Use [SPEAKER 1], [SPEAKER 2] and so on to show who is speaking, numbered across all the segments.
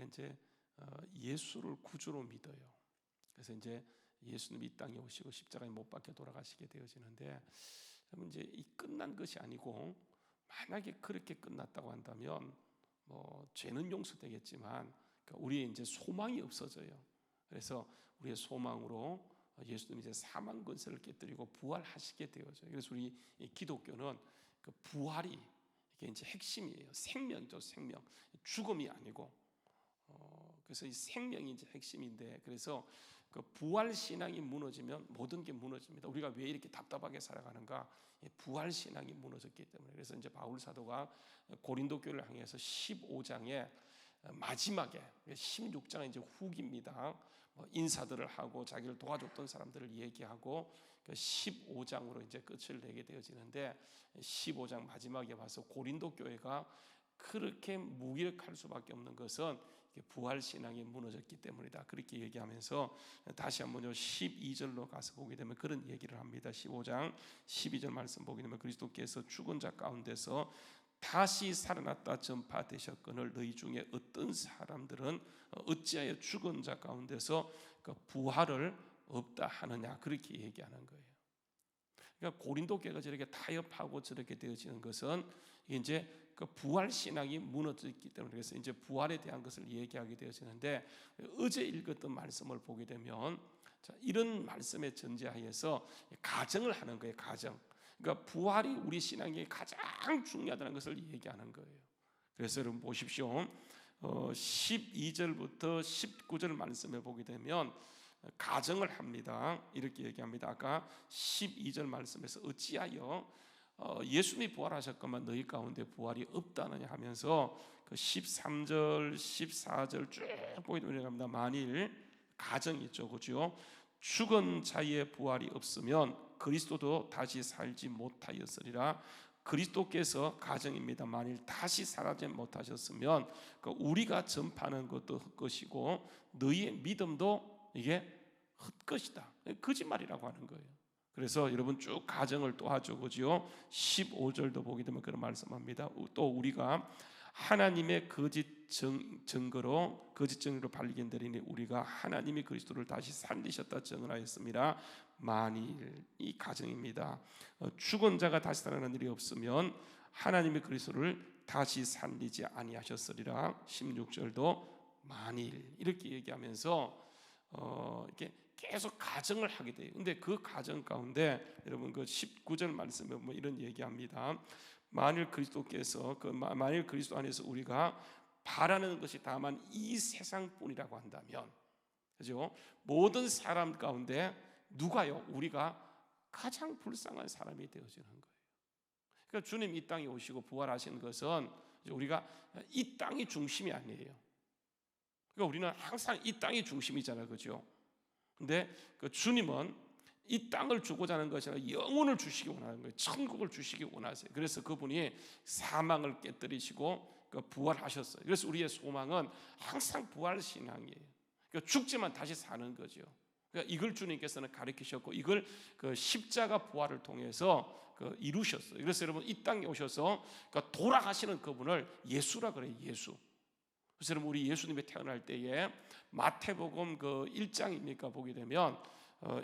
[SPEAKER 1] 우리가 이제 예수를 구주로 믿어요. 그래서 이제 예수님이 이 땅에 오시고 십자가에 못 박혀 돌아가시게 되어지는데, 그러면 이제 이 끝난 것이 아니고, 만약에 그렇게 끝났다고 한다면 뭐 죄는 용서되겠지만 우리의 이제 소망이 없어져요. 그래서 우리의 소망으로 예수님이 이제 사망 권세를 깨뜨리고 부활하시게 되어져요. 그래서 우리 기독교는 그 부활이 이게 이제 핵심이에요. 생명이죠, 생명. 죽음이 아니고. 그래서 이 생명이 이제 핵심인데, 그래서 그 부활 신앙이 무너지면 모든 게 무너집니다. 우리가 왜 이렇게 답답하게 살아가는가? 부활 신앙이 무너졌기 때문에. 그래서 이제 바울 사도가 고린도 교회를 향해서 15장에 마지막에 16장은 이제 후기입니다. 인사들을 하고 자기를 도와줬던 사람들을 얘기하고 15장으로 이제 끝을 내게 되어지는데, 15장 마지막에 와서 고린도 교회가 그렇게 무기력할 수밖에 없는 것은 부활 신앙이 무너졌기 때문이다. 그렇게 얘기하면서 다시 한번 12절로 가서 보게 되면 그런 얘기를 합니다. 15장 12절 말씀 보게 되면 그리스도께서 죽은 자 가운데서 다시 살아났다 전파되셨거늘 너희 중에 어떤 사람들은 어찌하여 죽은 자 가운데서 그 부활을 없다 하느냐, 그렇게 얘기하는 거예요. 그러니까 고린도 교회가 저렇게 타협하고 저렇게 되어지는 것은 이제 그 부활 신앙이 무너졌기 때문에, 그래서 이제 부활에 대한 것을 얘기하게 되어지는데, 어제 읽었던 말씀을 보게 되면 이런 말씀의 전제하에서 가정을 하는 거예요. 가정. 그러니까 부활이 우리 신앙에 가장 중요하다는 것을 얘기하는 거예요. 그래서 여러분 보십시오. 12절부터 19절 말씀에 보게 되면 가정을 합니다. 이렇게 얘기합니다. 아까 12절 말씀에서 어찌하여 예수님이 부활하셨건만 너희 가운데 부활이 없다느냐 하면서 그 13절, 14절 쭉 보게 되면 만일 가정이 있죠, 그죠? 죽은 자의 부활이 없으면 그리스도도 다시 살지 못하였으리라. 그리스도께서 가정입니다. 만일 다시 살아지 못하셨으면 우리가 전파하는 것도 헛것이고 너희의 믿음도 이게 헛것이다. 거짓말이라고 하는 거예요. 그래서 여러분 쭉 가정을 또 하죠, 그죠? 15절도 보게 되면 그런 말씀합니다. 또 우리가 하나님의 거짓 증거로 발견되리니 우리가 하나님이 그리스도를 다시 살리셨다 증언하였습니다. 만일, 이 가정입니다. 죽은 자가 다시 살아나는 일이 없으면 하나님이 그리스도를 다시 살리지 아니하셨으리라. 16절도 만일, 이렇게 얘기하면서 이렇게 계속 가정을 하게 돼요. 근데 그 가정 가운데 여러분 그 19절 말씀에 보면 이런 얘기합니다. 만일 그리스도께서 만일 그리스도 안에서 우리가 바라는 것이 다만 이 세상뿐이라고 한다면, 그죠? 모든 사람 가운데 누가요? 우리가 가장 불쌍한 사람이 되어지는 거예요. 그러니까 주님 이 땅에 오시고 부활하신 것은 우리가 이 땅이 중심이 아니에요. 그러니까 우리는 항상 이 땅이 중심이잖아요, 그죠? 근데 그 주님은 이 땅을 주고자 하는 것이 아니라 영혼을 주시기 원하는 거예요. 천국을 주시기 원하세요. 그래서 그분이 사망을 깨뜨리시고 부활하셨어요. 그래서 우리의 소망은 항상 부활 신앙이에요. 그러니까 죽지만 다시 사는 거죠. 그러니까 이걸 주님께서는 가르치셨고 이걸 그 십자가 부활을 통해서 이루셨어요. 그래서 여러분 이 땅에 오셔서 돌아가시는 그분을 예수라 그래요. 예수. 그래서 여러분 우리 예수님이 태어날 때에 마태복음 1장입니까 보게 되면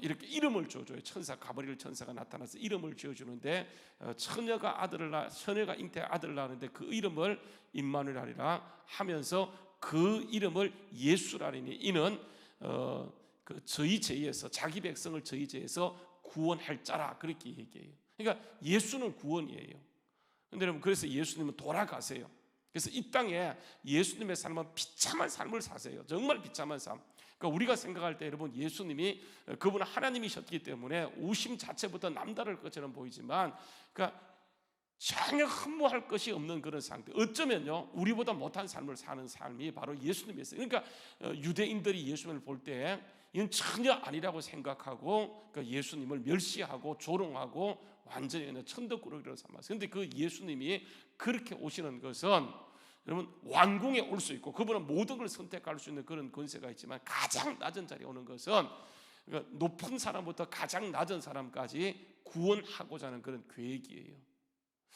[SPEAKER 1] 이렇게 이름을 줘줘요. 천사 가브리엘 천사가 나타나서 이름을 지어주는데 처녀가 잉태 아들을 낳는데 그 이름을 임마누엘 하리라 하면서 그 이름을 예수라리니 이는 저희 죄에서 자기 백성을 저희 죄에서 구원할 자라, 그렇게 얘기해요. 그러니까 예수는 구원이에요. 근데 여러분 그래서 예수님은 돌아가세요. 그래서 이 땅에 예수님의 삶은 비참한 삶을 사세요. 정말 비참한 삶. 그러니까 우리가 생각할 때 여러분 예수님이 그분은 하나님이셨기 때문에 오심 자체부터 남다를 것처럼 보이지만 그러니까 전혀 흠모할 것이 없는 그런 상태. 어쩌면요 우리보다 못한 삶을 사는 삶이 바로 예수님이었어요. 그러니까 유대인들이 예수님을 볼 때 이건 전혀 아니라고 생각하고 그러니까 예수님을 멸시하고 조롱하고 완전히 그냥 천덕꾸러기로 삼았어요. 그런데 그 예수님이 그렇게 오시는 것은 여러분 왕궁에 올 수 있고 그분은 모든 걸 선택할 수 있는 그런 권세가 있지만 가장 낮은 자리에 오는 것은 그러니까 높은 사람부터 가장 낮은 사람까지 구원하고자 하는 그런 계획이에요.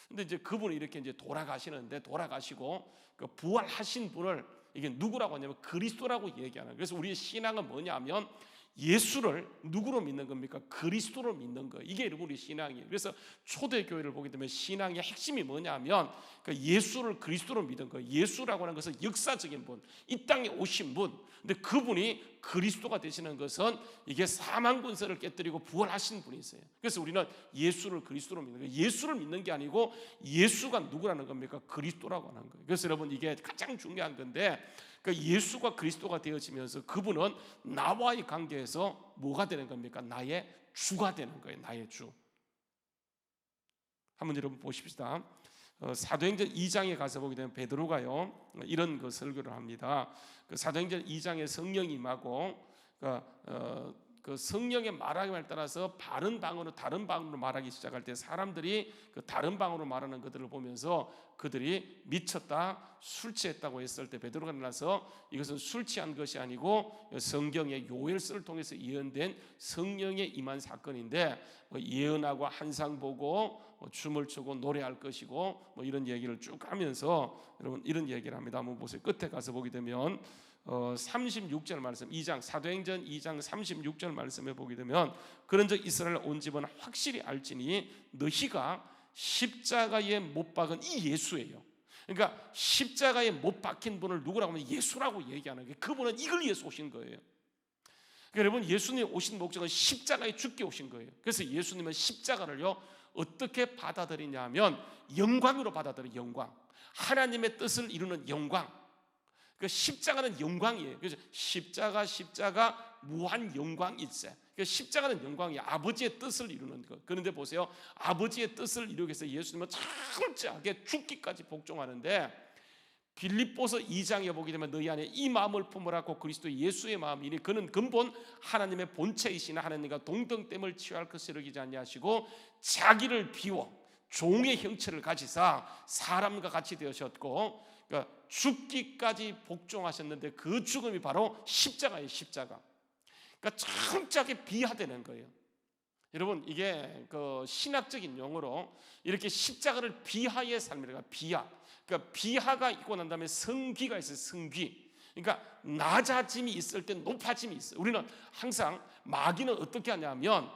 [SPEAKER 1] 근데 이제 그분이 이렇게 이제 돌아가시는데 돌아가시고 그 부활하신 분을 이게 누구라고 하냐면 그리스도라고 얘기하는 거예요. 그래서 우리의 신앙은 뭐냐면 예수를 누구로 믿는 겁니까? 그리스도로 믿는 거예요. 이게 여러분 우리 신앙이에요. 그래서 초대교회를 보게 되면 신앙의 핵심이 뭐냐면 예수를 그리스도로 믿은 거예요. 예수라고 하는 것은 역사적인 분, 이 땅에 오신 분. 근데 그분이 그리스도가 되시는 것은 이게 사망 권세를 깨뜨리고 부활하신 분이세요. 그래서 우리는 예수를 그리스도로 믿는 거예요. 예수를 믿는 게 아니고 예수가 누구라는 겁니까? 그리스도라고 하는 거예요. 그래서 여러분 이게 가장 중요한 건데, 예수가 그리스도가 되어지면서 그분은 나와의 관계에서 뭐가 되는 겁니까? 나의 주가 되는 거예요. 나의 주. 한번 여러분 보십시다. 사도행전 2장에 가서 보게 되면 베드로가요 이런 그 설교를 합니다. 그 사도행전 2장에 성령이 임하고 그 성령의 말함에 따라서 바른 방언으로 다른 방언으로 말하기 시작할 때 사람들이 그 다른 방언으로 말하는 것들을 보면서 그들이 미쳤다, 술 취했다고 했을 때 베드로가 일어나서 이것은 술 취한 것이 아니고 성경의 요엘서를 통해서 예언된 성령의 임한 사건인데 예언하고 환상 보고 춤을 추고 노래할 것이고 이런 얘기를 쭉 하면서 여러분 이런 얘기를 합니다. 한번 보세요. 끝에 가서 보게 되면 36절 말씀, 2장 사도행전 2장 36절 말씀에 보게 되면 그런즉 이스라엘 온 집은 확실히 알지니 너희가 십자가에 못 박은 이 예수예요. 그러니까 십자가에 못 박힌 분을 누구라고 하면 예수라고 얘기하는 게, 그분은 이걸 위해서 오신 거예요. 그러니까 여러분 예수님 오신 목적은 십자가에 죽게 오신 거예요. 그래서 예수님은 십자가를요 어떻게 받아들이냐면 영광으로 받아들여요. 영광, 하나님의 뜻을 이루는 영광. 그 십자가는 영광이에요. 그래서 십자가 무한 영광일세. 그 십자가는 영광이에요. 아버지의 뜻을 이루는 것. 그런데 보세요, 아버지의 뜻을 이루기 위해서 예수님은 철저하게 죽기까지 복종하는데, 빌립보서 2장에 보게 되면 너희 안에 이 마음을 품으라고 그리스도 예수의 마음이니 그는 근본 하나님의 본체이시나 하나님과 동등됨을 취할 것을 여기지 아니하시고 자기를 비워 종의 형체를 가지사 사람과 같이 되셨고, 그러니까 죽기까지 복종하셨는데 그 죽음이 바로 십자가예요. 십자가. 그러니까 철저하게 비하되는 거예요. 여러분 이게 그 신학적인 용어로 이렇게 십자가를 비하의 삶이라고. 비하. 그러니까 비하가 있고 난 다음에 성귀가 있어요. 성귀. 그러니까 낮아짐이 있을 때 높아짐이 있어요. 우리는 항상 마귀는 어떻게 하냐면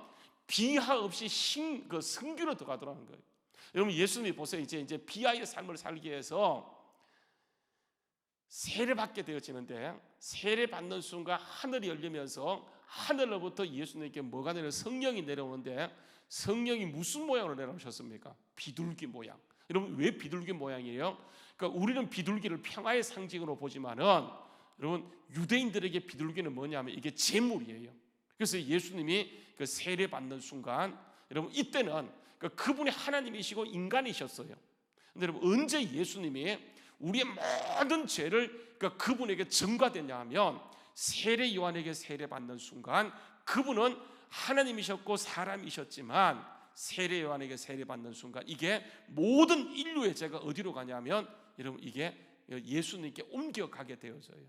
[SPEAKER 1] 비하 없이 그 성귀로 들어가더라는 거예요. 여러분 예수님이 보세요. 이제 비하의 삶을 살기 위해서 세례받게 되어지는데, 세례받는 순간 하늘이 열리면서 하늘로부터 예수님께 뭐가 내려? 성령이 내려오는데 성령이 무슨 모양으로 내려오셨습니까? 비둘기 모양. 여러분 왜 비둘기 모양이에요? 그러니까 우리는 비둘기를 평화의 상징으로 보지만은 여러분 유대인들에게 비둘기는 뭐냐면 이게 제물이에요. 그래서 예수님이 그 세례받는 순간 여러분 이때는 그분이 하나님이시고 인간이셨어요. 근데 여러분 언제 예수님이 우리의 모든 죄를 그분에게 전가되냐 하면 세례 요한에게 세례받는 순간 그분은 하나님이셨고 사람이셨지만 세례 요한에게 세례받는 순간 이게 모든 인류의 죄가 어디로 가냐면 여러분 이게 예수님께 옮겨가게 되어져요.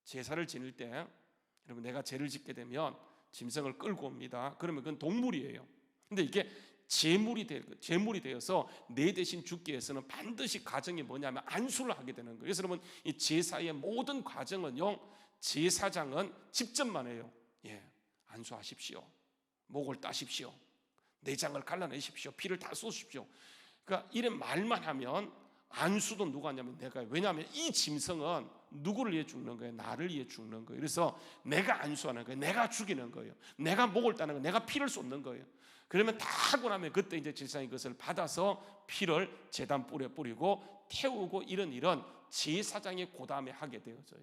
[SPEAKER 1] 제사를 지낼 때 여러분 내가 죄를 짓게 되면 짐승을 끌고 옵니다. 그러면 그건 동물이에요. 근데 이게 제물이 되어서 내 대신 죽기 위해서는 반드시 과정이 뭐냐면 안수를 하게 되는 거예요. 그래서 여러분 이 제사의 모든 과정은요 제사장은 직접만 해요. 안수하십시오. 목을 따십시오. 내장을 갈라내십시오. 피를 다 쏟으십시오. 그러니까 이런 말만 하면 안수도 누가 하냐면 내가. 왜냐하면 이 짐승은 누구를 위해 죽는 거예요? 나를 위해 죽는 거예요. 그래서 내가 안수하는 거예요. 내가 죽이는 거예요. 내가 목을 따는 거예요. 내가 피를 쏟는 거예요. 그러면 다 하고 나면 그때 이제 제사장이 그것을 받아서 피를 제단 뿔에 뿌리고 태우고 이런 일은 제사장의 고담에 하게 되어져요.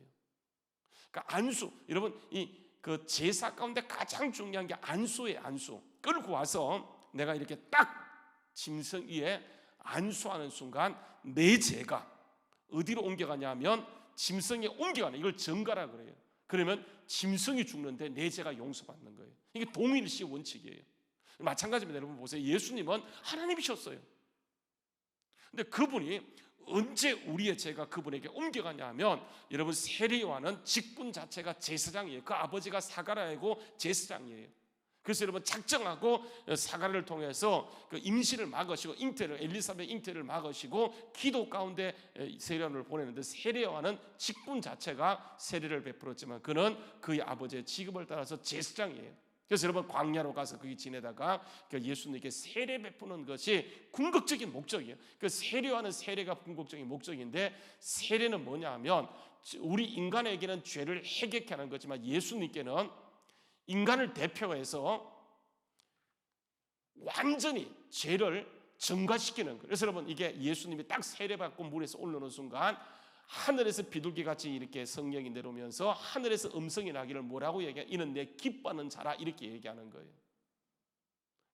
[SPEAKER 1] 그러니까 안수, 여러분 이 그 제사 가운데 가장 중요한 게 안수예요. 안수. 끌고 와서 내가 이렇게 딱 짐승 위에 안수하는 순간 내 죄가 어디로 옮겨가냐면 짐승에 옮겨가는, 이걸 전가라 그래요. 그러면 짐승이 죽는데 내 죄가 용서받는 거예요. 이게 동일시 원칙이에요. 마찬가지입니다. 여러분 보세요. 예수님은 하나님이셨어요. 근데 그분이 언제 우리의 죄가 그분에게 옮겨가냐 하면 여러분 세례요한은 직분 자체가 제사장이에요. 그 아버지가 사가랴이고 제사장이에요. 그래서 여러분 작정하고 사가를 통해서 그 임신을 막으시고 엘리사벳 잉태를 막으시고 기도 가운데 세례요한을 보내는데, 세례요한은 직분 자체가 세례를 베풀었지만 그는 그의 아버지의 직업을 따라서 제사장이에요. 그래서 여러분 광야로 가서 거기 지내다가 예수님께 세례 베푸는 것이 궁극적인 목적이에요. 그 세례요한은 세례가 궁극적인 목적인데, 세례는 뭐냐 하면 우리 인간에게는 죄를 해결케 하는 거지만 예수님께는 인간을 대표해서 완전히 죄를 증가시키는 거예요. 그래서 여러분 이게 예수님이 딱 세례받고 물에서 올라오는 순간 하늘에서 비둘기같이 이렇게 성령이 내려오면서 하늘에서 음성이 나기를 뭐라고 얘기해? 이는 내 기뻐하는 자라, 이렇게 얘기하는 거예요.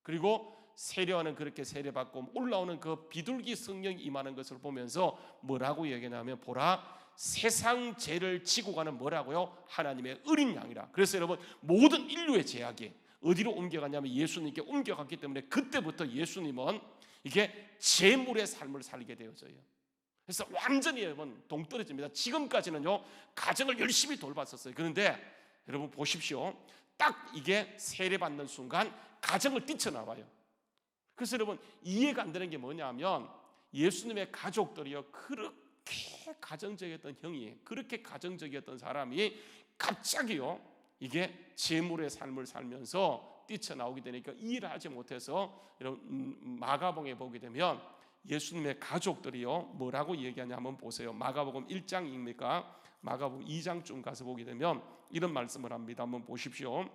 [SPEAKER 1] 그리고 세례요한은 그렇게 세례받고 올라오는 그 비둘기 성령이 임하는 것을 보면서 뭐라고 얘기하냐면, 보라 세상 죄를 지고 가는 뭐라고요? 하나님의 어린 양이라. 그래서 여러분 모든 인류의 죄악이 어디로 옮겨갔냐면 예수님께 옮겨갔기 때문에 그때부터 예수님은 이게 제물의 삶을 살게 되어져요. 그래서 완전히 여러분 동떨어집니다. 지금까지는요 가정을 열심히 돌봤었어요. 그런데 여러분 보십시오, 딱 이게 세례받는 순간 가정을 뛰쳐나와요. 그래서 여러분 이해가 안 되는 게 뭐냐면, 예수님의 가족들이요 그렇게 가정적이었던 형이, 그렇게 가정적이었던 사람이 갑자기요 이게 제물의 삶을 살면서 뛰쳐나오게 되니까 이해를 하지 못해서, 여러분 마가복음에 보게 되면 예수님의 가족들이요 뭐라고 얘기하냐 한번 보세요. 마가복음 1장입니까? 마가복음 2장쯤 가서 보게 되면 이런 말씀을 합니다. 한번 보십시오.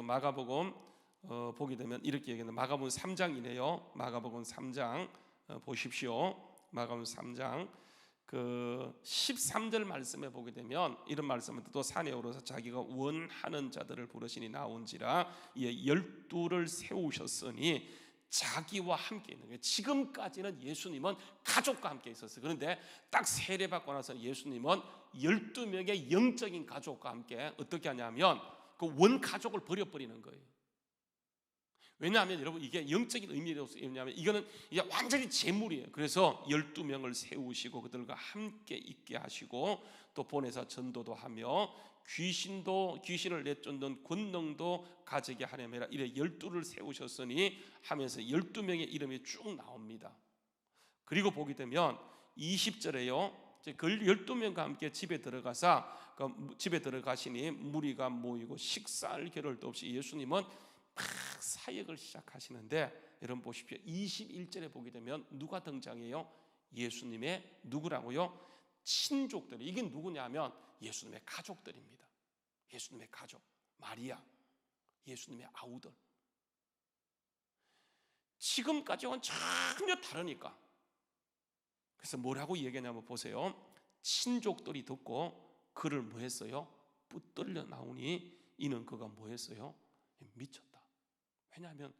[SPEAKER 1] 마가복음 보게 되면 이렇게 얘기합니다. 마가복음 3장이네요. 마가복음 3장 보십시오. 마가복음 3장 그 13절 말씀에 보게 되면 이런 말씀은, 또 산에 오르서 자기가 원하는 자들을 부르시니 나온지라 이에 12를 세우셨으니 자기와 함께 있는 거예요. 지금까지는 예수님은 가족과 함께 있었어요. 그런데 딱 세례받고 나서 예수님은 12명의 영적인 가족과 함께 어떻게 하냐면 그 원가족을 버려버리는 거예요. 왜냐하면 여러분 이게 영적인 의미가 뭐냐면 이거는 이게 완전히 재물이에요. 그래서 12명을 세우시고 그들과 함께 있게 하시고 또 보내서 전도도 하며 귀신을 내쫓는 권능도 가지게 하려면 이래 12를 세우셨으니 하면서 12명의 이름이 쭉 나옵니다. 그리고 보게 되면 20절에요. 그 12명과 함께 집에 들어가시니 무리가 모이고 식사할 겨를도 없이 예수님은 막 사역을 시작하시는데, 여러분 보십시오. 21절에 보게 되면 누가 등장해요? 예수님의 누구라고요? 친족들이. 이게 누구냐면 예수님의 가족들입니다. 예수님의 가족, 마리아, 예수님의 아우들. 지금까지와는 전혀 다르니까. 그래서 뭐라고 얘기하냐면 보세요. 친족들이 듣고 그를 뭐 했어요? 붙들려 나오니 이는 그가 뭐 했어요? 미쳤다. 왜냐하면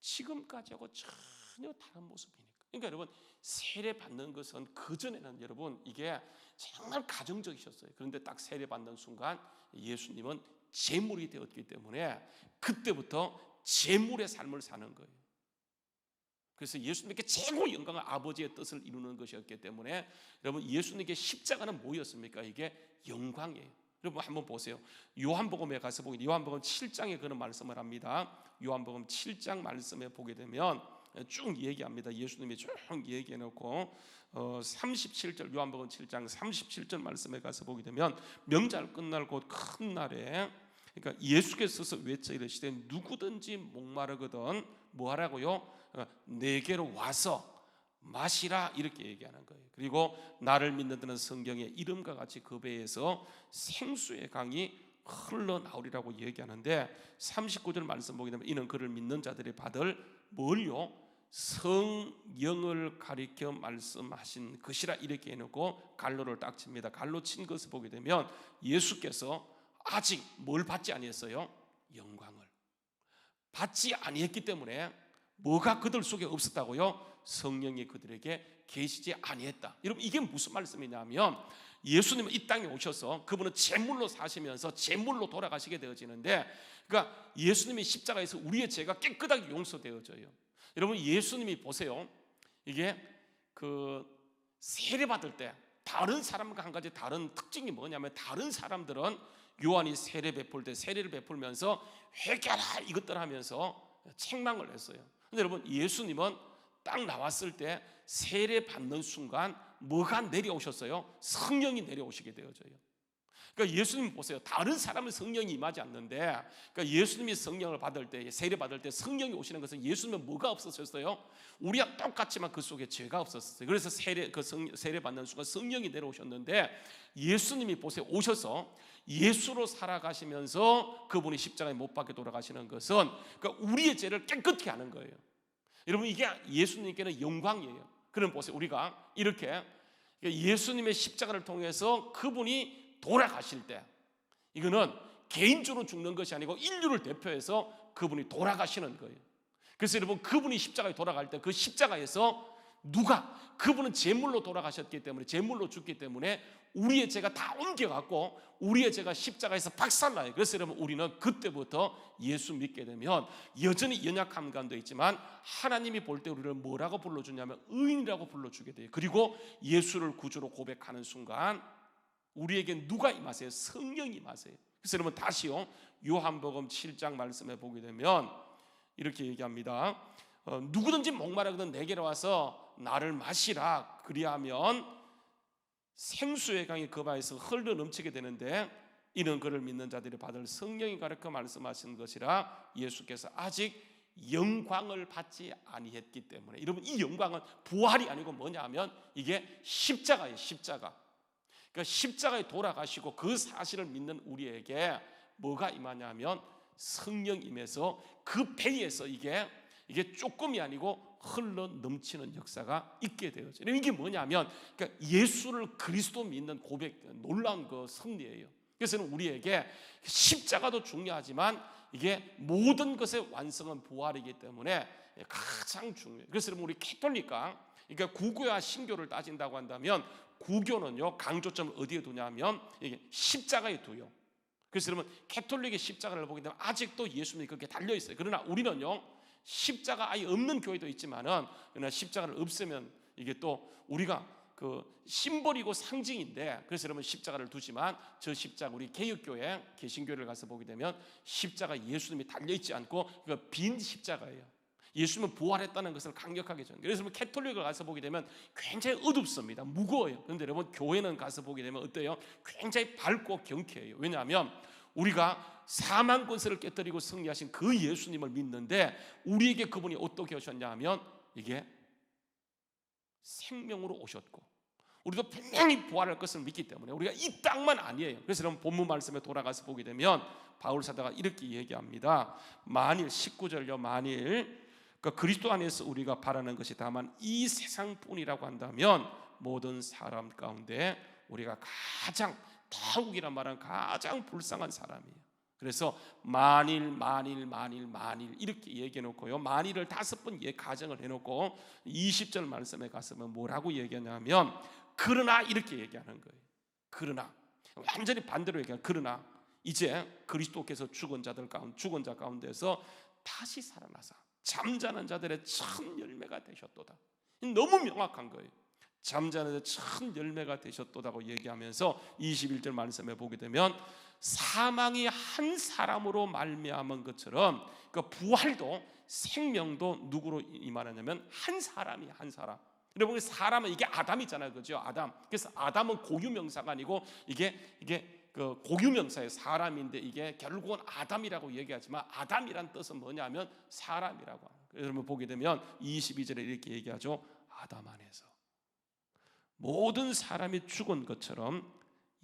[SPEAKER 1] 지금까지하고 전혀 다른 모습이니까. 그러니까 여러분 세례 받는 것은 그전에는 여러분 이게 정말 가정적이셨어요. 그런데 딱 세례 받는 순간 예수님은 제물이 되었기 때문에 그때부터 제물의 삶을 사는 거예요. 그래서 예수님께 최고 영광은 아버지의 뜻을 이루는 것이었기 때문에 여러분 예수님께 십자가는 뭐였습니까? 이게 영광이에요. 여러분 한번 보세요. 요한복음에 가서 보게 요한복음 7장에 그런 말씀을 합니다. 요한복음 7장 말씀에 보게 되면 쭉 얘기합니다. 예수님이 쭉 얘기해놓고 37절 요한복음 7장 37절 말씀에 가서 보게 되면 명절 끝날 곧 큰 날에, 그러니까 예수께서 외쳐 이르시되 누구든지 목마르거든 뭐하라고요? 내게로 와서 마시라, 이렇게 얘기하는 거예요. 그리고 나를 믿는 자는 성경의 이름과 같이 그 배에서 생수의 강이 흘러나오리라고 얘기하는데, 39절 말씀 보게 되면 이는 그를 믿는 자들이 받을 뭘요? 성령을 가리켜 말씀하신 것이라, 이렇게 해놓고 갈로를 딱 칩니다. 갈로 친 것을 보게 되면 예수께서 아직 뭘 받지 아니했어요? 영광을 받지 아니했기 때문에 뭐가 그들 속에 없었다고요? 성령이 그들에게 계시지 아니했다. 여러분 이게 무슨 말씀이냐면 예수님은 이 땅에 오셔서 그분은 제물로 사시면서 제물로 돌아가시게 되어지는데, 그러니까 예수님이 십자가에서 우리의 죄가 깨끗하게 용서되어져요. 여러분 예수님이 보세요. 이게 그 세례 받을 때 다른 사람과 한 가지 다른 특징이 뭐냐면, 다른 사람들은 요한이 세례 베풀 때 세례를 베풀면서 회개하라 이것들 하면서 책망을 했어요. 근데 여러분, 예수님은 딱 나왔을 때 세례 받는 순간 뭐가 내려오셨어요? 성령이 내려오시게 되어져요. 그러니까 예수님 보세요. 다른 사람은 성령이 임하지 않는데, 그러니까 예수님이 성령을 받을 때, 세례 받을 때 성령이 오시는 것은 예수님은 뭐가 없었어요? 우리와 똑같지만 그 속에 죄가 없었어요. 그래서 세례 받는 순간 성령이 내려오셨는데, 예수님이 보세요. 오셔서 예수로 살아가시면서 그분이 십자가에 못 박혀 돌아가시는 것은 그러니까 우리의 죄를 깨끗게 하는 거예요. 여러분, 이게 예수님께는 영광이에요. 그럼 보세요. 우리가 이렇게 예수님의 십자가를 통해서 그분이 돌아가실 때, 이거는 개인적으로 죽는 것이 아니고 인류를 대표해서 그분이 돌아가시는 거예요. 그래서 여러분, 그분이 십자가에 돌아갈 때 그 십자가에서 그분은 제물로 돌아가셨기 때문에, 제물로 죽기 때문에 우리의 죄가 다 옮겨갖고 우리의 죄가 십자가에서 박살나요. 그래서 여러분, 우리는 그때부터 예수 믿게 되면 여전히 연약함 가운데 있지만 하나님이 볼 때 우리를 뭐라고 불러주냐면 의인이라고 불러주게 돼요. 그리고 예수를 구주로 고백하는 순간 우리에게 누가 임하세요? 성령이 임하세요. 그래서 여러분, 다시요, 요한복음 7장 말씀에 보게 되면 이렇게 얘기합니다. 누구든지 목마르거든 내게로 와서 나를 마시라. 그리하면 생수의 강이 그 바에서 흘러 넘치게 되는데, 이는 그를 믿는 자들이 받을 성령이 가르쳐 말씀하신 것이라. 예수께서 아직 영광을 받지 아니했기 때문에. 여러분, 이 영광은 부활이 아니고 뭐냐 하면 이게 십자가예요. 십자가. 그러니까 십자가에 돌아가시고 그 사실을 믿는 우리에게 뭐가 임하냐면 성령 임해서 그 배에서 이게 조금이 아니고 흘러 넘치는 역사가 있게 되어져. 이게 뭐냐면 그러니까 예수를 그리스도 믿는 고백, 놀라운 그 승리예요. 그래서 우리에게 십자가도 중요하지만 이게 모든 것의 완성은 부활이기 때문에 가장 중요해요. 그래서 여러분, 우리 캐톨릭과 그러니까 구교와 신교를 따진다고 한다면 구교는요, 강조점을 어디에 두냐면 이게 십자가에 두요. 그래서 여러분, 캐톨릭의 십자가를 보게 되면 아직도 예수님이 그렇게 달려 있어요. 그러나 우리는요, 십자가 아예 없는 교회도 있지만은, 그러나 십자가를 없애면 이게 또 우리가 그 심벌이고 상징인데, 그래서 여러분 십자가를 두지만 저 십자가, 우리 개혁교회 개신교를 가서 보게 되면 십자가 예수님이 달려 있지 않고 그 빈 십자가예요. 예수님은 부활했다는 것을 강력하게 전해요. 그래서 캐톨릭을 가서 보게 되면 굉장히 어둡습니다. 무거워요. 그런데 여러분, 교회는 가서 보게 되면 어때요? 굉장히 밝고 경쾌해요. 왜냐하면 우리가 사망 권세를 깨뜨리고 승리하신 그 예수님을 믿는데, 우리에게 그분이 어떻게 오셨냐 하면 이게 생명으로 오셨고, 우리도 분명히 부활할 것을 믿기 때문에 우리가 이 땅만 아니에요. 그래서 여러분, 본문 말씀에 돌아가서 보게 되면 바울 사도가 이렇게 얘기합니다. 만일 19절요, 만일 그러니까 그리스도 안에서 우리가 바라는 것이 다만 이 세상뿐이라고 한다면 모든 사람 가운데 우리가 가장, 타국이란 말은 가장 불쌍한 사람이에요. 그래서 만일 이렇게 얘기해 놓고요, 만일을 5번 가정을 해놓고 20절 말씀에 갔으면 뭐라고 얘기하냐면 그러나 이렇게 얘기하는 거예요. 그러나, 완전히 반대로 얘기하는, 그러나 이제 그리스도께서 죽은 자 가운데서 다시 살아나사 잠자는 자들의 첫 열매가 되셨도다. 너무 명확한 거예요. 잠자는 자들의 첫 열매가 되셨도다고 얘기하면서 21절 말씀에 보게 되면 사망이 한 사람으로 말미암은 것처럼 그 부활도 생명도 누구로 임하느냐면 한 사람이, 한 사람. 여러분, 사람은 이게 아담이잖아요, 그죠? 아담. 그래서 아담은 고유명사가 아니고 이게 그 고유명사의 사람인데, 이게 결국은 아담이라고 얘기하지만 아담이란 뜻은 뭐냐면 사람이라고 하는 거예요. 여러분 보게 되면 22절에 이렇게 얘기하죠. 아담 안에서 모든 사람이 죽은 것처럼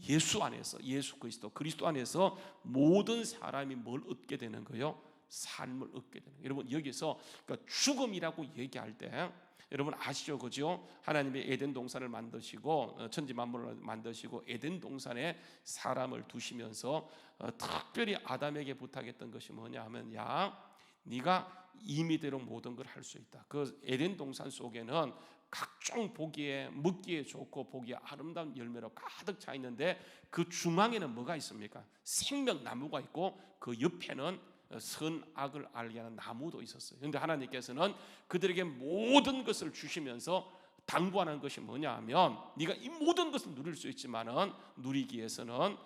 [SPEAKER 1] 예수 안에서, 예수 그리스도 안에서 모든 사람이 뭘 얻게 되는 거예요? 삶을 얻게 되는 거예요. 여러분, 여기서 그러니까 죽음이라고 얘기할 때 여러분 아시죠, 그죠? 하나님이 에덴 동산을 만드시고 천지 만물을 만드시고 에덴 동산에 사람을 두시면서 특별히 아담에게 부탁했던 것이 뭐냐 하면, 야, 네가 임의대로 모든 걸 할 수 있다. 그 에덴 동산 속에는 각종 보기에 먹기에 좋고 보기에 아름다운 열매로 가득 차 있는데 그 중앙에는 뭐가 있습니까? 생명나무가 있고 그 옆에는 선악을 알게 하는 나무도 있었어요. 그런데 하나님께서는 그들에게 모든 것을 주시면서 당부하는 것이 뭐냐 하면, 네가 이 모든 것을 누릴 수 있지만은 누리기 위해서는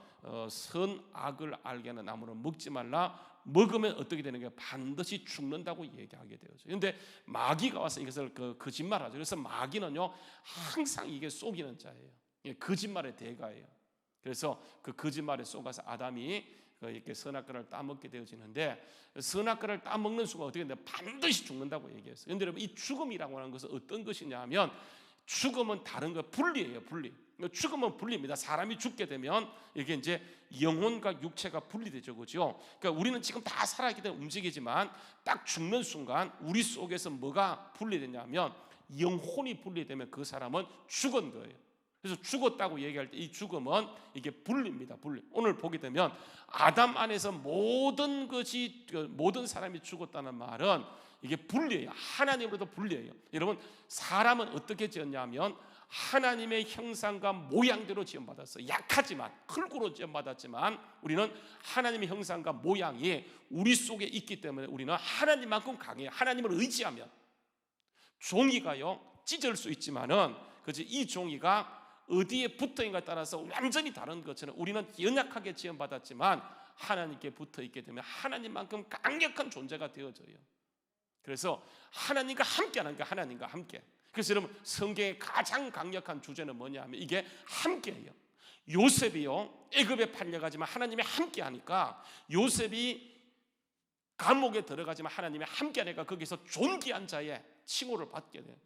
[SPEAKER 1] 선악을 알게 하는 나무는 먹지 말라. 먹으면 어떻게 되는 게 반드시 죽는다고 얘기하게 되어져. 그런데 마귀가 와서 이것을 거짓말하죠. 그래서 마귀는요 항상 이게 속이는 자예요. 거짓말의 대가예요. 그래서 그 거짓말에 속아서 아담이 이렇게 선악과를 따먹게 되어지는데, 선악과를 따먹는 순간 어떻게 되냐, 반드시 죽는다고 얘기했어요. 그런데 여러분, 이 죽음이라고 하는 것은 어떤 것이냐 하면, 죽음은 다른 거 분리예요. 분리. 죽음은 분리입니다. 사람이 죽게 되면 이게 이제 영혼과 육체가 분리되죠, 그죠? 그러니까 우리는 지금 다 살아있기 때문에 움직이지만 딱 죽는 순간 우리 속에서 뭐가 분리되냐면 영혼이 분리되면 그 사람은 죽은 거예요. 그래서 죽었다고 얘기할 때 이 죽음은 이게 분리입니다. 분리. 오늘 보게 되면 아담 안에서 모든 것이, 모든 사람이 죽었다는 말은 이게 분리예요. 하나님으로부터 분리예요. 여러분, 사람은 어떻게 지었냐면 하나님의 형상과 모양대로 지음받았어요. 약하지만, 흙으로 지음받았지만 우리는 하나님의 형상과 모양이 우리 속에 있기 때문에 우리는 하나님만큼 강해요. 하나님을 의지하면. 종이가요 찢을 수 있지만은 그지, 이 종이가 어디에 붙어있는가에 따라서 완전히 다른 것처럼 우리는 연약하게 지음받았지만 하나님께 붙어있게 되면 하나님만큼 강력한 존재가 되어져요. 그래서 하나님과 함께 하는 게, 하나님과 함께. 그래서 여러분, 성경의 가장 강력한 주제는 뭐냐 하면 이게 함께예요. 요셉이요 애굽에 팔려가지만 하나님이 함께 하니까, 요셉이 감옥에 들어가지만 하나님이 함께 하니까 거기서 존귀한 자의 칭호를 받게 돼요.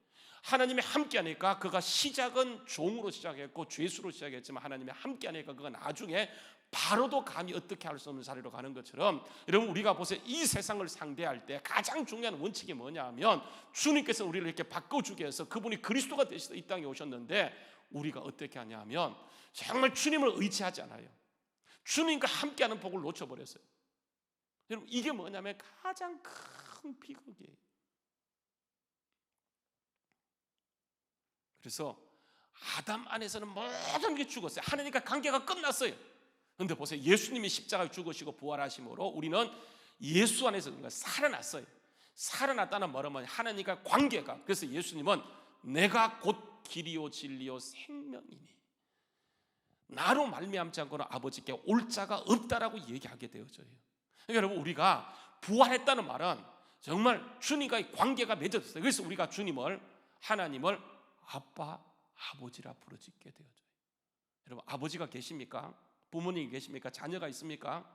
[SPEAKER 1] 하나님이 함께 하니까 그가 시작은 종으로 시작했고 죄수로 시작했지만 하나님이 함께 하니까 그가 나중에 바로도 감히 어떻게 할 수 없는 자리로 가는 것처럼, 여러분 우리가 보세요. 이 세상을 상대할 때 가장 중요한 원칙이 뭐냐 하면 주님께서 우리를 이렇게 바꿔주게 해서 그분이 그리스도가 되셔서 이 땅에 오셨는데, 우리가 어떻게 하냐 하면 정말 주님을 의지하지 않아요. 주님과 함께하는 복을 놓쳐버렸어요. 여러분, 이게 뭐냐면 가장 큰 비극이에요. 그래서 아담 안에서는 모든 게 죽었어요. 하나님과 관계가 끝났어요. 그런데 보세요, 예수님이 십자가에 죽으시고 부활하심으로 우리는 예수 안에서 살아났어요. 살아났다는 말은 하나님과 관계가, 그래서 예수님은 내가 곧 길이요 진리요 생명이니 나로 말미암지 않고는 아버지께 올 자가 없다라고 얘기하게 되어져요. 그러니까 여러분, 우리가 부활했다는 말은 정말 주님과의 관계가 맺어졌어요. 그래서 우리가 주님을, 하나님을 아빠, 아버지라 부르짖게 되어져요. 여러분, 아버지가 계십니까? 부모님이 계십니까? 자녀가 있습니까?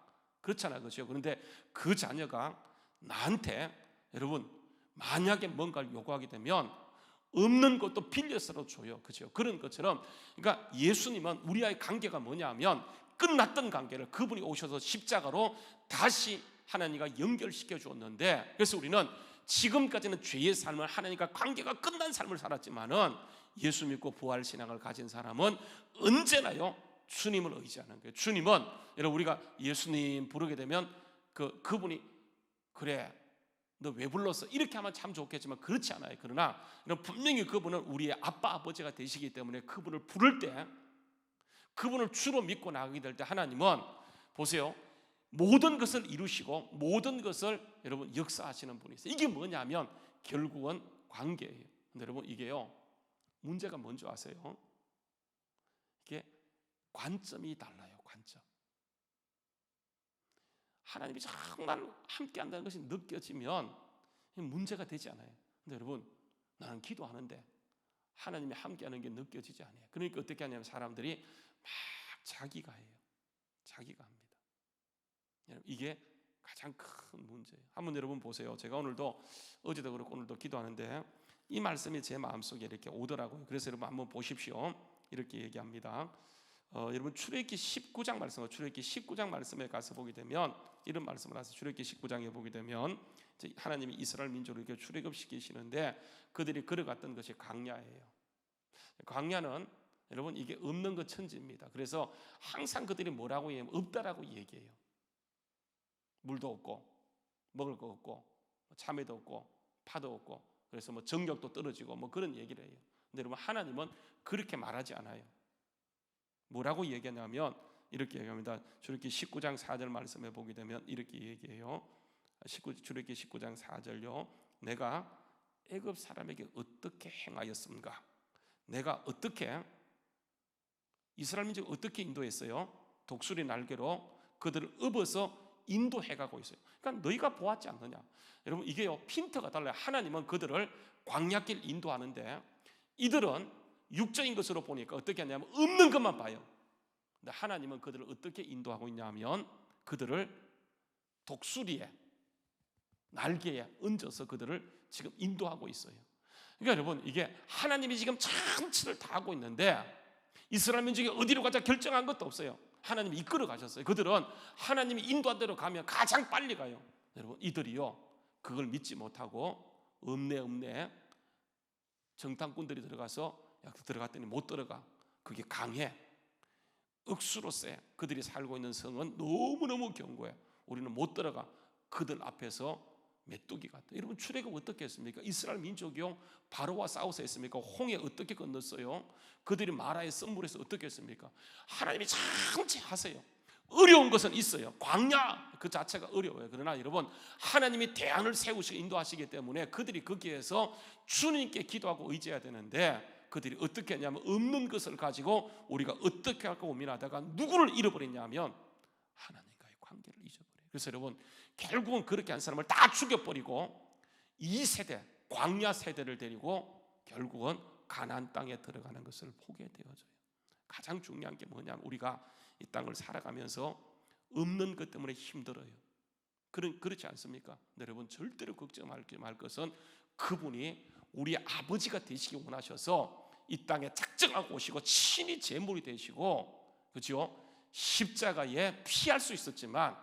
[SPEAKER 1] 그렇잖아요, 그렇죠? 그런데 그 자녀가 나한테, 여러분, 만약에 뭔가를 요구하게 되면 없는 것도 빌려서라도 줘요, 그렇죠? 그런 것처럼, 그러니까 예수님은 우리와의 관계가 뭐냐면 끝났던 관계를 그분이 오셔서 십자가로 다시 하나님과 연결시켜 주었는데, 그래서 우리는 지금까지는 죄의 삶을, 하나님과 관계가 끝난 삶을 살았지만은 예수 믿고 부활 신앙을 가진 사람은 언제나요 주님을 의지하는 거예요. 주님은, 여러분, 우리가 예수님 부르게 되면 그분이 그래 너 왜 불렀어? 이렇게 하면 참 좋겠지만 그렇지 않아요. 그러나 분명히 그분은 우리의 아빠, 아버지가 되시기 때문에 그분을 부를 때, 그분을 주로 믿고 나가게 될 때 하나님은 보세요, 모든 것을 이루시고 모든 것을 여러분 역사하시는 분이 있어요. 이게 뭐냐면 결국은 관계예요. 근데 여러분, 이게요 문제가 뭔지 아세요? 이게 관점이 달라요. 관점. 하나님이 정말 함께 한다는 것이 느껴지면 문제가 되지 않아요. 근데 여러분, 나는 기도하는데 하나님이 함께 하는 게 느껴지지 않아요. 그러니까 어떻게 하냐면 사람들이 막 자기가 해요. 자기가 합니다. 이게 가장 큰 문제예요. 한번 여러분 보세요. 제가 오늘도, 어제도 그렇고 오늘도 기도하는데 이 말씀이 제 마음속에 이렇게 오더라고요. 그래서 여러분 한번 보십시오. 이렇게 얘기합니다. 여러분 출애굽기 19장 말씀, 출애굽기 19장 말씀에 가서 보게 되면 이런 말씀을 하세요. 출애굽기 19장에 보게 되면 하나님이 이스라엘 민족을 이렇게 출애굽시키시는데 그들이 걸어갔던 것이 광야예요. 광야는 여러분 이게 없는 것 천지입니다. 그래서 항상 그들이 뭐라고 얘기하면 없다라고 얘기해요. 물도 없고 먹을 거 없고 참외도 없고 파도 없고, 그래서 뭐 정력도 떨어지고 뭐 그런 얘기를 해요. 근데 여러분, 하나님은 그렇게 말하지 않아요. 뭐라고 얘기하냐면 이렇게 얘기합니다. 출애굽기 19장 4절 말씀에 보게 되면 이렇게 얘기해요. 출애굽기 19장 4절요. 내가 애굽 사람에게 어떻게 행하였습니까? 내가 어떻게, 이스라엘 민족을 어떻게 인도했어요? 독수리 날개로 그들을 업어서 인도해가고 있어요. 그러니까 너희가 보았지 않느냐. 여러분 이게요 핀트가 달라요. 하나님은 그들을 광야길 인도하는데 이들은 육적인 것으로 보니까 어떻게 하냐면 없는 것만 봐요. 근데 하나님은 그들을 어떻게 인도하고 있냐면 그들을 독수리에 날개에 얹어서 그들을 지금 인도하고 있어요. 그러니까 여러분 이게 하나님이 지금 천치를 다 하고 있는데 이스라엘 민족이 어디로 가자 결정한 것도 없어요. 하나님이 이끌어 가셨어요. 그들은 하나님이 인도한 대로 가면 가장 빨리 가요. 여러분 이들이요 그걸 믿지 못하고 없네 정탐꾼들이 들어가서 들어갔더니 못 들어가. 그게 강해. 억수로 세. 그들이 살고 있는 성은 너무너무 견고해. 우리는 못 들어가. 그들 앞에서 메뚜기 같아. 여러분 출애굽 어떻게 했습니까? 이스라엘 민족이요 바로와 싸워서 했습니까? 홍해 어떻게 건넜어요? 그들이 마라의 썸물에서 어떻게 했습니까? 하나님이 참지 하세요. 어려운 것은 있어요. 광야 그 자체가 어려워요. 그러나 여러분 하나님이 대안을 세우시고 인도하시기 때문에 그들이 거기에서 주님께 기도하고 의지해야 되는데 그들이 어떻게 했냐면 없는 것을 가지고 우리가 어떻게 할까 고민하다가 누구를 잃어버렸냐면 하나님과의 관계를 잊어버려요. 그래서 여러분 결국은 그렇게 한 사람을 다 죽여버리고 이 세대 광야 세대를 데리고 결국은 가나안 땅에 들어가는 것을 보게 되어져요. 가장 중요한 게 뭐냐면 우리가 이 땅을 살아가면서 없는 것 때문에 힘들어요. 그렇지 않습니까? 여러분 절대로 걱정할 것은 그분이 우리 아버지가 되시기 원하셔서 이 땅에 작정하고 오시고 친히 제물이 되시고 그렇죠? 십자가에 피할 수 있었지만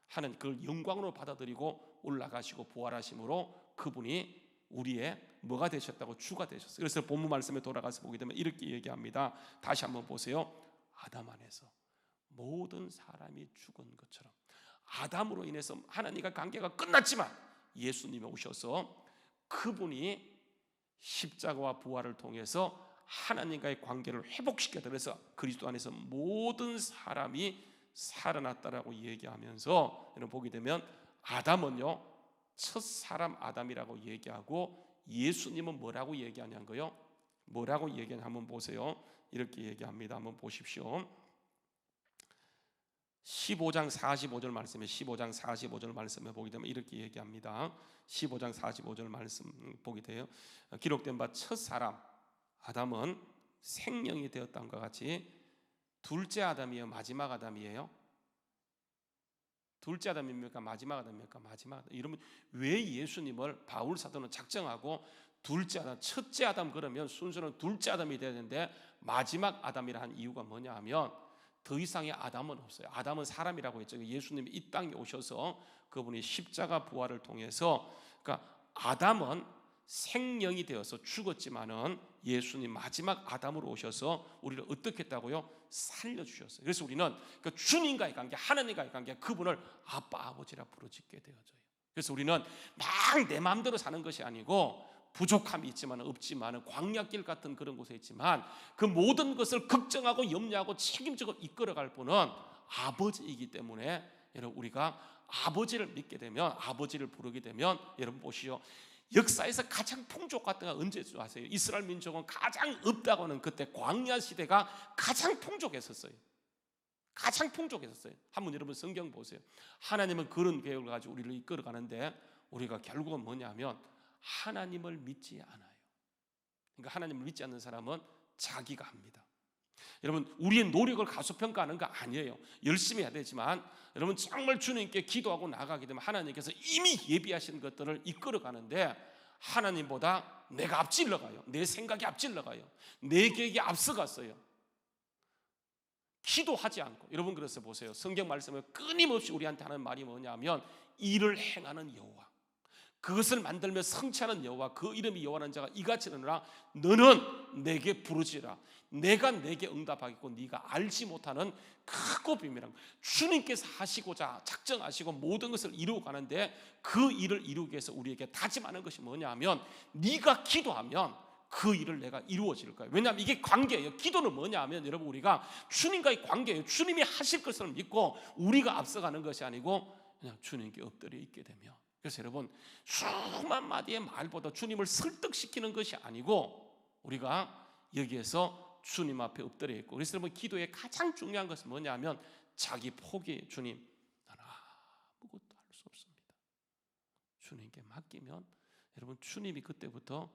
[SPEAKER 1] 하나님 그걸 영광으로 받아들이고 올라가시고 부활하심으로 그분이 우리의 뭐가 되셨다고 주가 되셨어요. 그래서 본문 말씀에 돌아가서 보게 되면 이렇게 얘기합니다. 다시 한번 보세요. 아담 안에서 모든 사람이 죽은 것처럼 아담으로 인해서 하나님과 관계가 끝났지만 예수님이 오셔서 그분이 십자가와 부활을 통해서 하나님과의 관계를 회복시켰다. 그래서 그리스도 안에서 모든 사람이 살아났다라고 얘기하면서 여러분 보게 되면 아담은요 첫 사람 아담이라고 얘기하고 예수님은 뭐라고 얘기하냐고요? 뭐라고 얘기하냐 한번 보세요. 이렇게 얘기합니다. 한번 보십시오. 15장 45절 말씀에 15장 45절 말씀에 보게 되면 이렇게 얘기합니다. 15장 45절 말씀 보게 돼요. 기록된 바 첫 사람 아담은 생명이 되었다는 것 같이 둘째 아담이에요? 마지막 아담이에요? 둘째 아담입니까? 마지막 아담입니까? 마지막 아담. 이러면 왜 예수님을 바울 사도는 작정하고 둘째 아담, 첫째 아담 그러면 순서는 둘째 아담이 돼야 되는데 마지막 아담이라 한 이유가 뭐냐 하면 더 이상의 아담은 없어요. 아담은 사람이라고 했죠. 예수님이 이 땅에 오셔서 그분이 십자가 부활을 통해서 그러니까 아담은 생명이 되어서 죽었지만은 예수님 마지막 아담으로 오셔서 우리를 어떻게 했다고요? 살려주셨어요. 그래서 우리는 그 주님과의 관계, 하나님과의 관계, 그분을 아빠 아버지라 부르짖게 되어져요. 그래서 우리는 막 내 마음대로 사는 것이 아니고 부족함이 있지만 없지만 광야길 같은 그런 곳에 있지만 그 모든 것을 걱정하고 염려하고 책임지고 이끌어갈 분은 아버지이기 때문에 여러분 우리가 아버지를 믿게 되면 아버지를 부르게 되면 여러분 보시오. 역사에서 가장 풍족했던 건 언제 아세요? 이스라엘 민족은 가장 없다고 하는 그때 광야 시대가 가장 풍족했었어요. 가장 풍족했었어요. 한번 여러분 성경 보세요. 하나님은 그런 계획을 가지고 우리를 이끌어가는데 우리가 결국은 뭐냐면 하나님을 믿지 않아요. 그러니까 하나님을 믿지 않는 사람은 자기가 합니다. 여러분 우리의 노력을 가소평가하는 거 아니에요. 열심히 해야 되지만 여러분 정말 주님께 기도하고 나가게 되면 하나님께서 이미 예비하신 것들을 이끌어가는데 하나님보다 내가 앞질러 가요. 내 생각이 앞질러 가요. 내 계획이 앞서갔어요. 기도하지 않고 여러분 그래서 보세요. 성경 말씀에 끊임없이 우리한테 하는 말이 뭐냐면 일을 행하는 여호와 그것을 만들며 성취하는 여호와 그 이름이 여호와라는 자가 이같이 일어나라. 너는 내게 부르지라. 내가 내게 응답하겠고 네가 알지 못하는 크고 비밀한 주님께서 하시고자 작정하시고 모든 것을 이루어 가는데 그 일을 이루기 위해서 우리에게 다짐하는 것이 뭐냐면 네가 기도하면 그 일을 내가 이루어질 거예요. 왜냐하면 이게 관계예요. 기도는 뭐냐면 여러분 우리가 주님과의 관계예요. 주님이 하실 것을 믿고 우리가 앞서가는 것이 아니고 그냥 주님께 엎드려 있게 되면 그래서 여러분 수만 마디의 말보다 주님을 설득시키는 것이 아니고 우리가 여기에서 주님 앞에 엎드려 있고, 그래서 여러분 기도의 가장 중요한 것은 뭐냐면 자기 포기예요. 주님, 나는 아무것도 할 수 없습니다. 주님께 맡기면 여러분 주님이 그때부터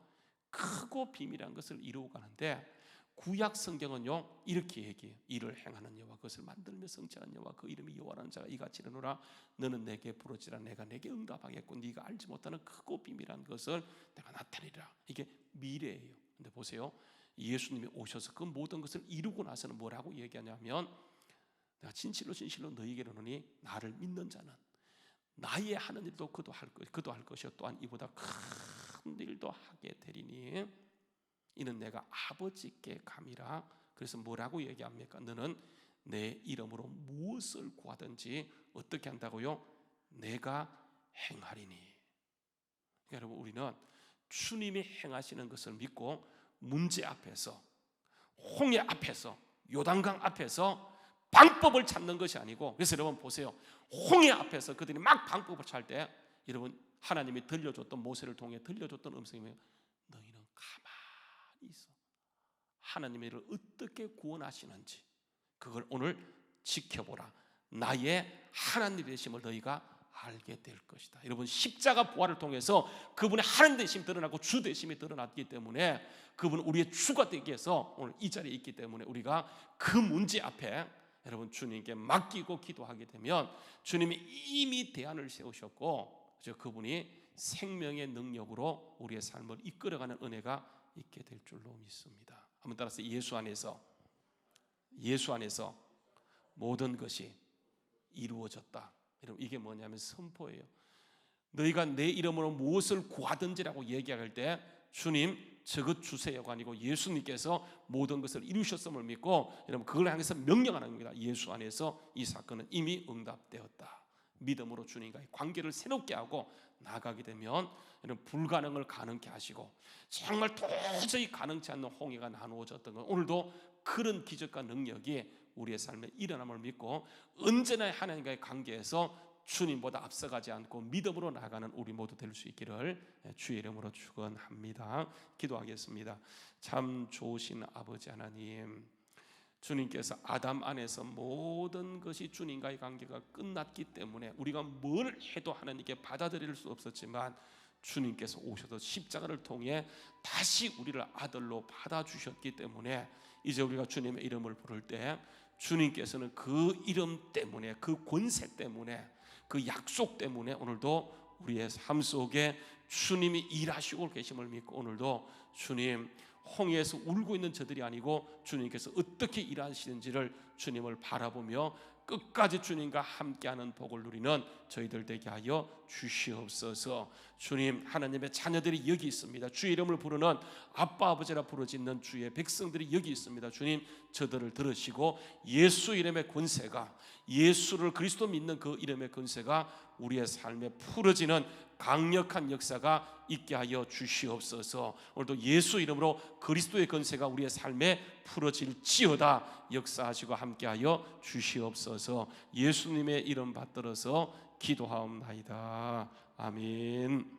[SPEAKER 1] 크고 비밀한 것을 이루어 가는데, 구약 성경은요 이렇게 얘기해요. 이를 행하는 여호와, 그것을 만들며 성취하는 여호와, 그 이름이 여호와라는 자가 이같이 이르노라. 너는 내게 부르지라 내가 내게 응답하겠고 네가 알지 못하는 크고 비밀한 것을 내가 나타내리라. 이게 미래예요. 근데 보세요, 예수님이 오셔서 그 모든 것을 이루고 나서는 뭐라고 얘기하냐면, 내가 진실로 진실로 너희에게 이르노니 나를 믿는 자는 나의 하는 일도 그도 할 것이요 또한 이보다 큰 일도 하게 되리니 이는 내가 아버지께 감이라. 그래서 뭐라고 얘기합니까? 너는 내 이름으로 무엇을 구하든지 어떻게 한다고요? 내가 행하리니. 그러니까 여러분, 우리는 주님이 행하시는 것을 믿고 문제 앞에서, 홍해 앞에서, 요단강 앞에서 방법을 찾는 것이 아니고, 그래서 여러분 보세요, 홍해 앞에서 그들이 막 방법을 찾을 때 여러분 하나님이 들려줬던, 모세를 통해 들려줬던 음성이 뭐예요? 너희는 가만히 있어. 하나님이 이를 어떻게 구원하시는지 그걸 오늘 지켜보라. 나의 하나님 되심을 너희가 알게 될 것이다. 여러분, 십자가 부활을 통해서 그분의 하나님 되심이 드러나고 주 되심이 드러났기 때문에, 그분은 우리의 주가 되기 위해서 오늘 이 자리에 있기 때문에 우리가 그 문제 앞에 여러분 주님께 맡기고 기도하게 되면 주님이 이미 대안을 세우셨고, 그분이 생명의 능력으로 우리의 삶을 이끌어가는 은혜가 있게 될 줄로 믿습니다. 한번 따라서 예수 안에서 모든 것이 이루어졌다. 여러분, 이게 뭐냐면 선포예요. 너희가 내 이름으로 무엇을 구하든지라고 얘기할 때 주님 저것 주세요가 아니고 예수님께서 모든 것을 이루셨음을 믿고 여러분 그걸 향해서 명령하는 겁니다. 예수 안에서 이 사건은 이미 응답되었다. 믿음으로 주님과의 관계를 새롭게 하고 나가게 되면 여러분 불가능을 가능케 하시고, 정말 도저히 가능치 않는 홍해가 나누어졌던 것, 오늘도 그런 기적과 능력이 우리의 삶에 일어남을 믿고 언제나 하나님과의 관계에서 주님보다 앞서가지 않고 믿음으로 나가는 우리 모두 될 수 있기를 주의 이름으로 축원합니다. 기도하겠습니다. 참 좋으신 아버지 하나님, 주님께서 아담 안에서 모든 것이 주님과의 관계가 끝났기 때문에 우리가 뭘 해도 하나님께 받아들일 수 없었지만, 주님께서 오셔서 십자가를 통해 다시 우리를 아들로 받아주셨기 때문에 이제 우리가 주님의 이름을 부를 때 주님께서는 그 이름 때문에, 그 권세 때문에, 그 약속 때문에 오늘도 우리의 삶 속에 주님이 일하시고 계심을 믿고, 오늘도 주님 홍해에서 울고 있는 저들이 아니고 주님께서 어떻게 일하시는지를 주님을 바라보며 끝까지 주님과 함께하는 복을 누리는 저희들 되게 하여 주시옵소서. 주님, 하나님의 자녀들이 여기 있습니다. 주의 이름을 부르는 아빠 아버지라 부르짖는 주의 백성들이 여기 있습니다. 주님, 저들을 들으시고 예수 이름의 권세가, 예수를 그리스도 믿는 그 이름의 권세가 우리의 삶에 풀어지는 강력한 역사가 있게 하여 주시옵소서. 오늘도 예수 이름으로 그리스도의 권세가 우리의 삶에 풀어질지어다 역사하시고 함께하여 주시옵소서. 예수님의 이름 받들어서 기도하옵나이다. 아멘.